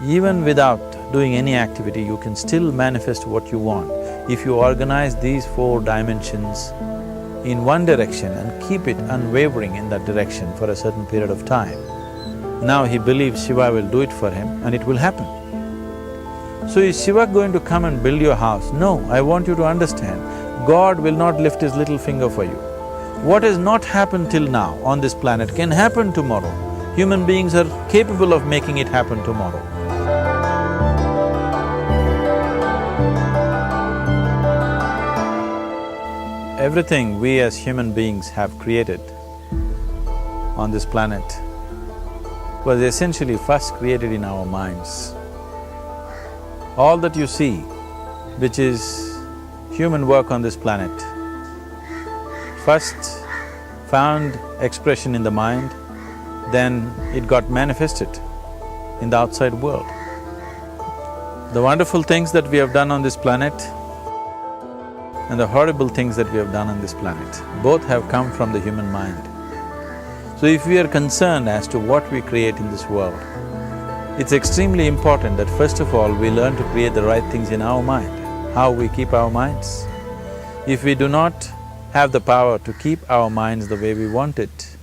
Even without doing any activity, you can still manifest what you want if you organize these 4 dimensions in one direction and keep it unwavering in that direction for a certain period of time. Now he believes Shiva will do it for him and it will happen. So is Shiva going to come and build your house? No, I want you to understand, God will not lift his little finger for you. What has not happened till now on this planet can happen tomorrow. Human beings are capable of making it happen tomorrow. Everything we as human beings have created on this planet was essentially first created in our minds. All that you see, which is human work on this planet, first found expression in the mind, then it got manifested in the outside world. The wonderful things that we have done on this planet and the horrible things that we have done on this planet, both have come from the human mind. So if we are concerned as to what we create in this world, it's extremely important that first of all we learn to create the right things in our mind, how we keep our minds. If we do not have the power to keep our minds the way we want it,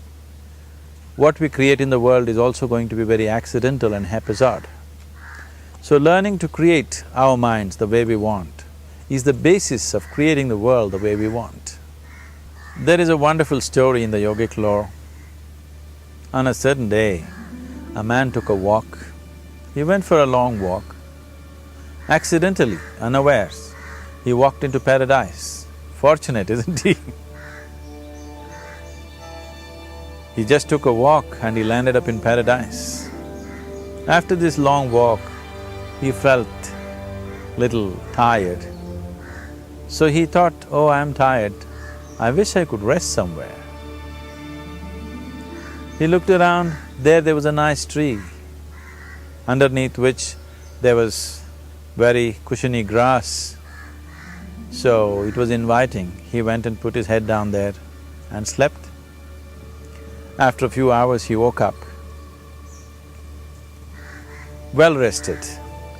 what we create in the world is also going to be very accidental and haphazard. So learning to create our minds the way we want is the basis of creating the world the way we want. There is a wonderful story in the yogic lore. On a certain day, a man took a walk. He went for a long walk. Accidentally, unawares, he walked into paradise. Fortunate, isn't he? He just took a walk and he landed up in paradise. After this long walk, he felt little tired. So he thought, oh, I'm tired, I wish I could rest somewhere. He looked around, there was a nice tree, underneath which there was very cushiony grass. So it was inviting. He went and put his head down there and slept. After a few hours, he woke up, well rested,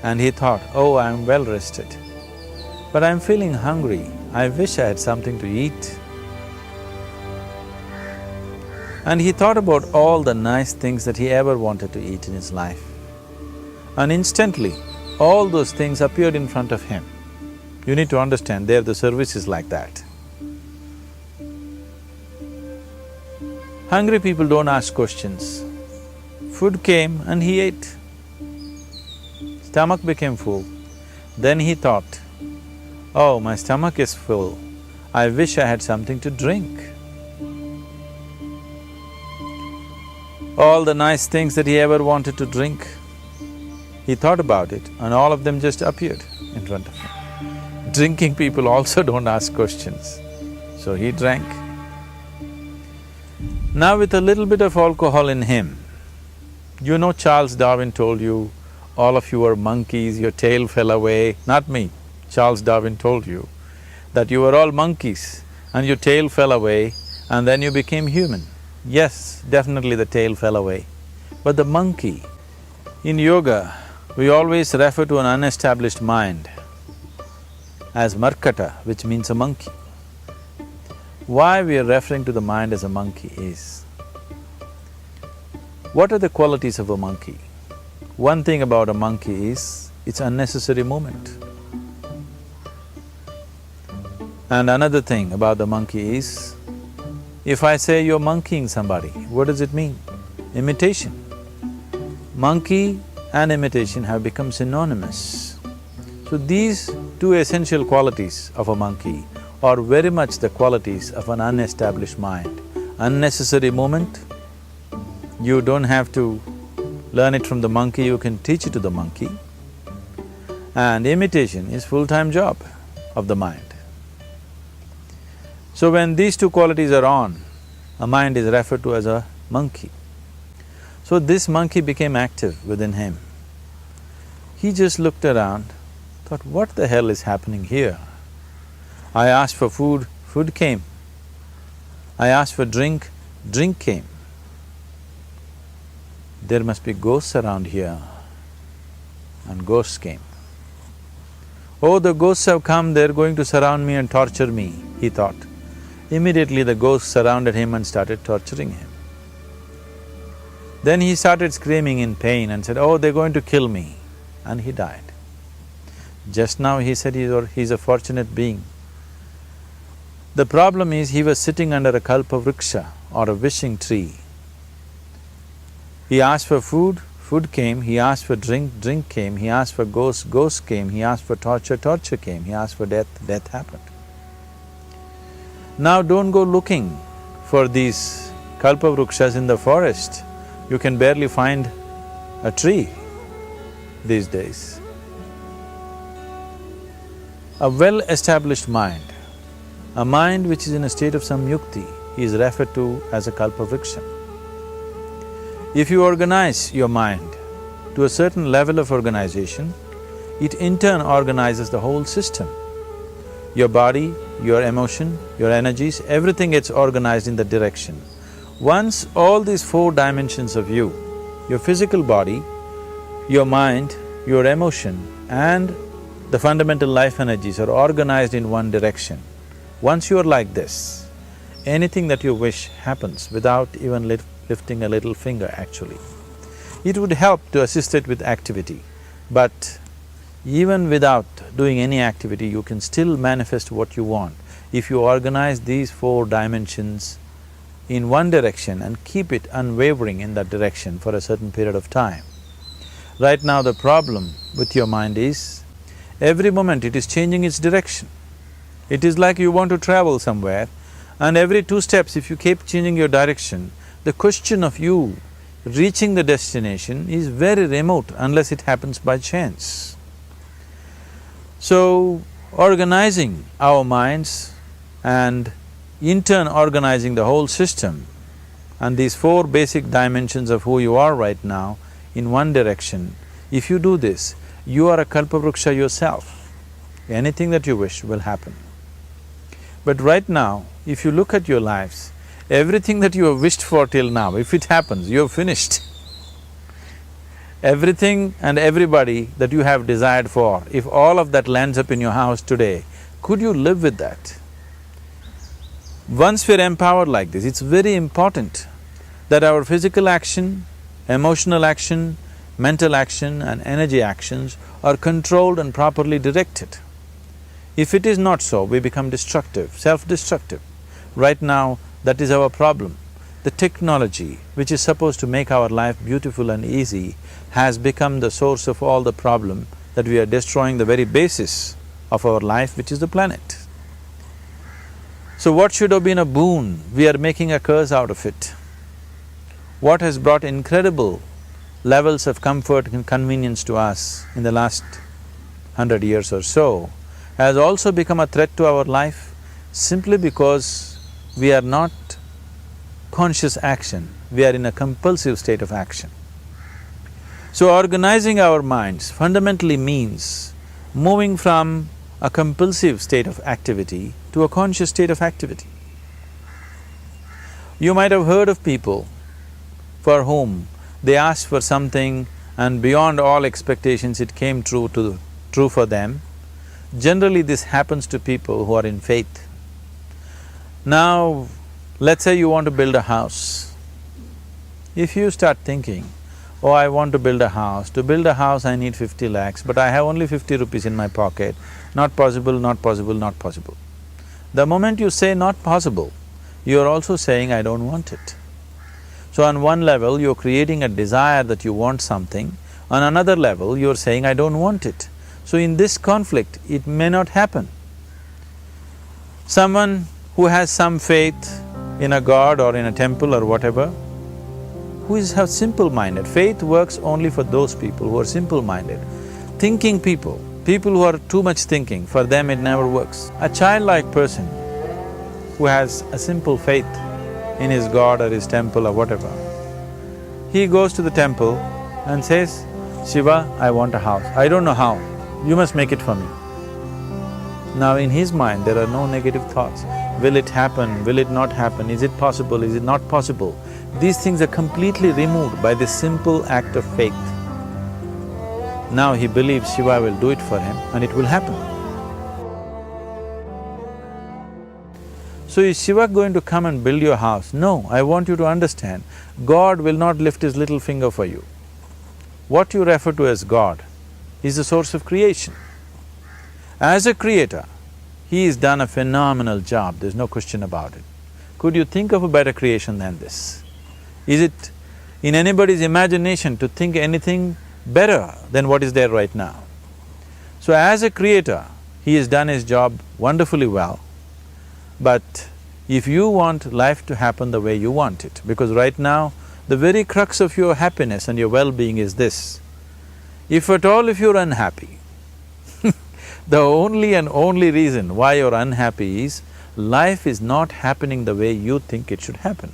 and he thought, oh, I'm well rested, but I'm feeling hungry, I wish I had something to eat. And he thought about all the nice things that he ever wanted to eat in his life. And instantly, all those things appeared in front of him. You need to understand, there the service is like that. Hungry people don't ask questions. Food came and he ate. Stomach became full. Then he thought, oh, my stomach is full, I wish I had something to drink. All the nice things that he ever wanted to drink, he thought about it and all of them just appeared in front of him. Drinking people also don't ask questions, so he drank. Now with a little bit of alcohol in him, you know Charles Darwin told you, all of you are monkeys, your tail fell away. Not me, Charles Darwin told you that you were all monkeys and your tail fell away and then you became human. Yes, definitely the tail fell away. But the monkey, in yoga, we always refer to an unestablished mind as markata, which means a monkey. Why we are referring to the mind as a monkey is, what are the qualities of a monkey? One thing about a monkey is, it's unnecessary movement. And another thing about the monkey is, if I say you're monkeying somebody, what does it mean? Imitation. Monkey and imitation have become synonymous. So these two essential qualities of a monkey are very much the qualities of an unestablished mind. Unnecessary movement, you don't have to learn it from the monkey, you can teach it to the monkey. And imitation is full-time job of the mind. So when these two qualities are on, a mind is referred to as a monkey. So this monkey became active within him. He just looked around, thought, what the hell is happening here? I asked for food, food came. I asked for drink, drink came. There must be ghosts around here. and ghosts came. Oh, the ghosts have come, they're going to surround me and torture me, he thought. Immediately the ghosts surrounded him and started torturing him. Then he started screaming in pain and said, oh, they're going to kill me, and he died. Just now he said he's a fortunate being. The problem is he was sitting under a kalpavriksha or a wishing tree. He asked for food, food came, he asked for drink, drink came, he asked for ghost, ghost came, he asked for torture, torture came, he asked for death, death happened. Now don't go looking for these kalpavrukshas in the forest. You can barely find a tree these days. A well-established mind, a mind which is in a state of samyukti, is referred to as a kalpavriksha. If you organize your mind to a certain level of organization, it in turn organizes the whole system. Your body, your emotion, your energies, everything gets organized in that direction. Once all these four dimensions of you, your physical body, your mind, your emotion and the fundamental life energies are organized in one direction, once you are like this, anything that you wish happens without even lifting a little finger actually. It would help to assist it with activity, but even without doing any activity, you can still manifest what you want if you organize these four dimensions in one direction and keep it unwavering in that direction for a certain period of time. Right now the problem with your mind is, every moment it is changing its direction. It is like you want to travel somewhere and every 2 steps if you keep changing your direction, the question of you reaching the destination is very remote unless it happens by chance. So, organizing our minds and in turn organizing the whole system and these four basic dimensions of who you are right now in one direction, if you do this, you are a kalpavruksha yourself. Anything that you wish will happen. But right now, if you look at your lives, everything that you have wished for till now, if it happens, you have finished. Everything and everybody that you have desired for, if all of that lands up in your house today, could you live with that? Once we're empowered like this, it's very important that our physical action, emotional action, mental action and energy actions are controlled and properly directed. If it is not so, we become destructive, self-destructive. Right now, that is our problem. The technology, which is supposed to make our life beautiful and easy, has become the source of all the problem that we are destroying the very basis of our life, which is the planet. So what should have been a boon, we are making a curse out of it. What has brought incredible levels of comfort and convenience to us in the last 100 years or so has also become a threat to our life simply because we are not conscious action, we are in a compulsive state of action. So organizing our minds fundamentally means moving from a compulsive state of activity to a conscious state of activity. You might have heard of people for whom they asked for something and beyond all expectations it came true for them. Generally this happens to people who are in faith. Now, let's say you want to build a house. If you start thinking, oh, I want to build a house, to build a house I need 50 lakhs, but I have only 50 rupees in my pocket, not possible, not possible, not possible. The moment you say not possible, you are also saying I don't want it. So on one level, you're creating a desire that you want something, on another level, you're saying I don't want it. So in this conflict, it may not happen. Someone who has some faith in a god or in a temple or whatever, who is simple-minded, faith works only for those people who are simple-minded. Thinking people, people who are too much thinking, for them it never works. A childlike person who has a simple faith in his god or his temple or whatever, he goes to the temple and says, Shiva, I want a house. I don't know how, you must make it for me. Now in his mind there are no negative thoughts. Will it happen? Will it not happen? Is it possible? Is it not possible? These things are completely removed by this simple act of faith. Now he believes Shiva will do it for him and it will happen. So is Shiva going to come and build your house? No, I want you to understand, God will not lift his little finger for you. What you refer to as God is the source of creation. As a creator, he has done a phenomenal job, there's no question about it. Could you think of a better creation than this? Is it in anybody's imagination to think anything better than what is there right now? So as a creator, he has done his job wonderfully well. But if you want life to happen the way you want it, because right now, the very crux of your happiness and your well-being is this. If at all if you're unhappy, the only and only reason why you're unhappy is life is not happening the way you think it should happen.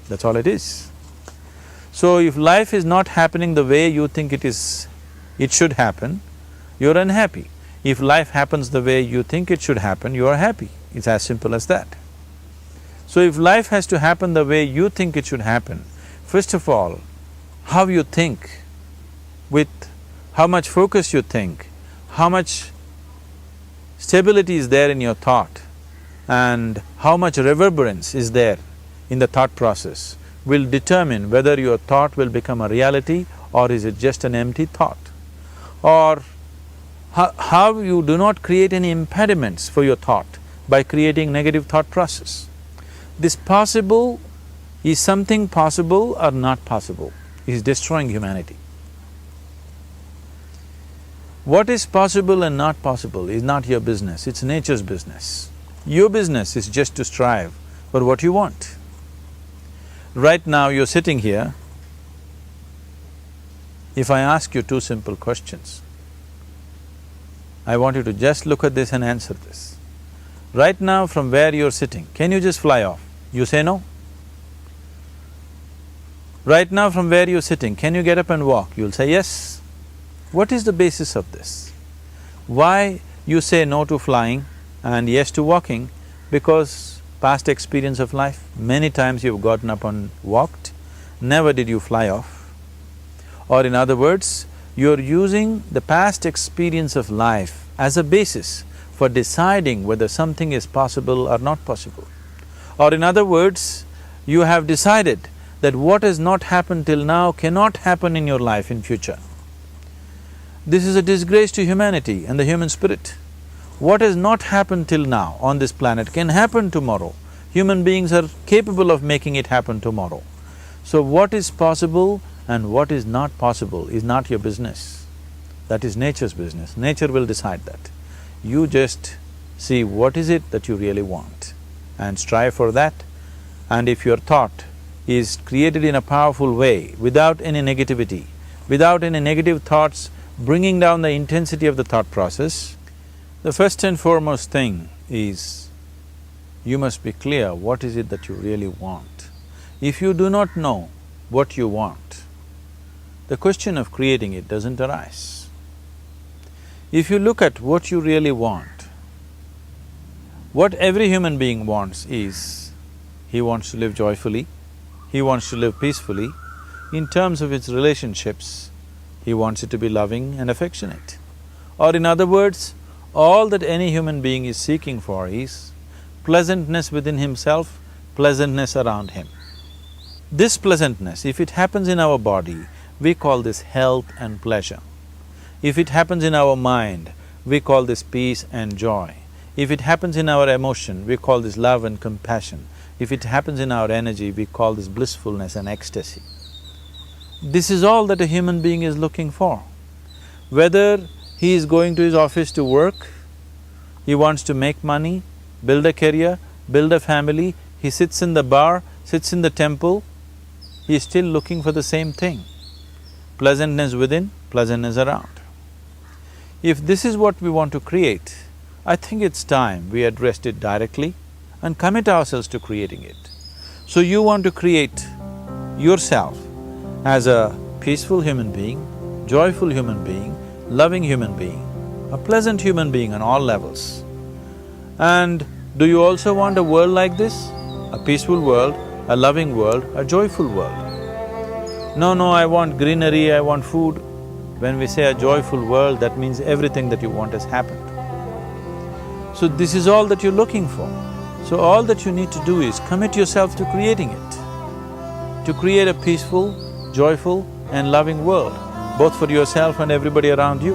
That's all it is. So if life is not happening the way you think it should happen, you're unhappy. If life happens the way you think it should happen, you are happy. It's as simple as that. So if life has to happen the way you think it should happen, first of all, how you think, with how much focus you think, how much stability is there in your thought, and how much reverberance is there in the thought process will determine whether your thought will become a reality or is it just an empty thought. Or how you do not create any impediments for your thought by creating negative thought process. This possible is something possible or not possible, is destroying humanity. What is possible and not possible is not your business, it's nature's business. Your business is just to strive for what you want. Right now you're sitting here, if I ask you two simple questions, I want you to just look at this and answer this. Right now from where you're sitting, can you just fly off? You say no. Right now from where you're sitting, can you get up and walk? You'll say yes. What is the basis of this? Why you say no to flying and yes to walking? Because past experience of life, many times you've gotten up and walked, never did you fly off. Or in other words, you're using the past experience of life as a basis for deciding whether something is possible or not possible. Or in other words, you have decided that what has not happened till now cannot happen in your life in future. This is a disgrace to humanity and the human spirit. What has not happened till now on this planet can happen tomorrow. Human beings are capable of making it happen tomorrow. So what is possible and what is not possible is not your business. That is nature's business. Nature will decide that. You just see what is it that you really want and strive for that. And if your thought is created in a powerful way, without any negativity, without any negative thoughts bringing down the intensity of the thought process, the first and foremost thing is you must be clear what is it that you really want. If you do not know what you want, the question of creating it doesn't arise. If you look at what you really want, what every human being wants is, he wants to live joyfully, he wants to live peacefully. In terms of its relationships, he wants it to be loving and affectionate. Or in other words, all that any human being is seeking for is pleasantness within himself, pleasantness around him. This pleasantness, if it happens in our body, we call this health and pleasure. If it happens in our mind, we call this peace and joy. If it happens in our emotion, we call this love and compassion. If it happens in our energy, we call this blissfulness and ecstasy. This is all that a human being is looking for. Whether he is going to his office to work, he wants to make money, build a career, build a family, he sits in the bar, sits in the temple, he is still looking for the same thing. Pleasantness within, pleasantness around. If this is what we want to create, I think it's time we addressed it directly and commit ourselves to creating it. So you want to create yourself as a peaceful human being, joyful human being, loving human being, a pleasant human being on all levels. And do you also want a world like this? A peaceful world, a loving world, a joyful world? No, I want greenery, I want food. When we say a joyful world, that means everything that you want has happened. So this is all that you're looking for. So all that you need to do is commit yourself to creating it, to create a peaceful, joyful and loving world, both for yourself and everybody around you.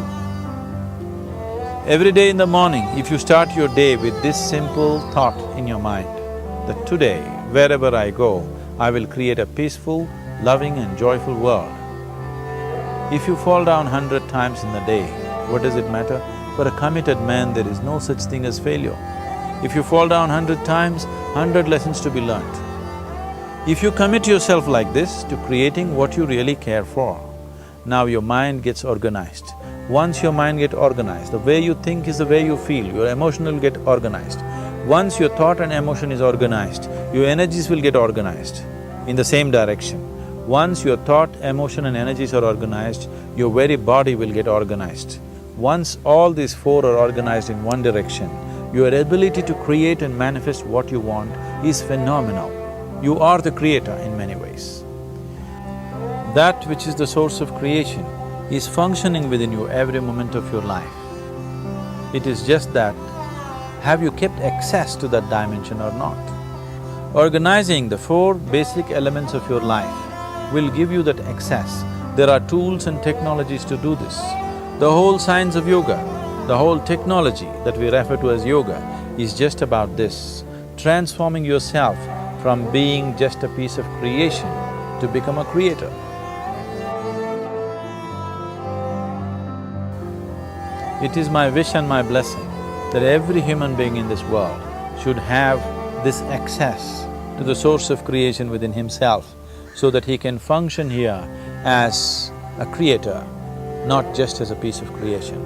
Every day in the morning, if you start your day with this simple thought in your mind, that today, wherever I go, I will create a peaceful, loving and joyful world. If you fall down 100 times in the day, what does it matter? For a committed man, there is no such thing as failure. If you fall down 100 times, 100 lessons to be learnt. If you commit yourself like this to creating what you really care for, now your mind gets organized. Once your mind gets organized, the way you think is the way you feel, your emotion will get organized. Once your thought and emotion is organized, your energies will get organized in the same direction. Once your thought, emotion and energies are organized, your very body will get organized. Once all these four are organized in one direction, your ability to create and manifest what you want is phenomenal. You are the creator in many ways. That which is the source of creation is functioning within you every moment of your life. It is just that, have you kept access to that dimension or not? Organizing the four basic elements of your life will give you that access. There are tools and technologies to do this. The whole science of yoga, the whole technology that we refer to as yoga is just about this, transforming yourself from being just a piece of creation to become a creator. It is my wish and my blessing that every human being in this world should have this access to the source of creation within himself so that he can function here as a creator, not just as a piece of creation.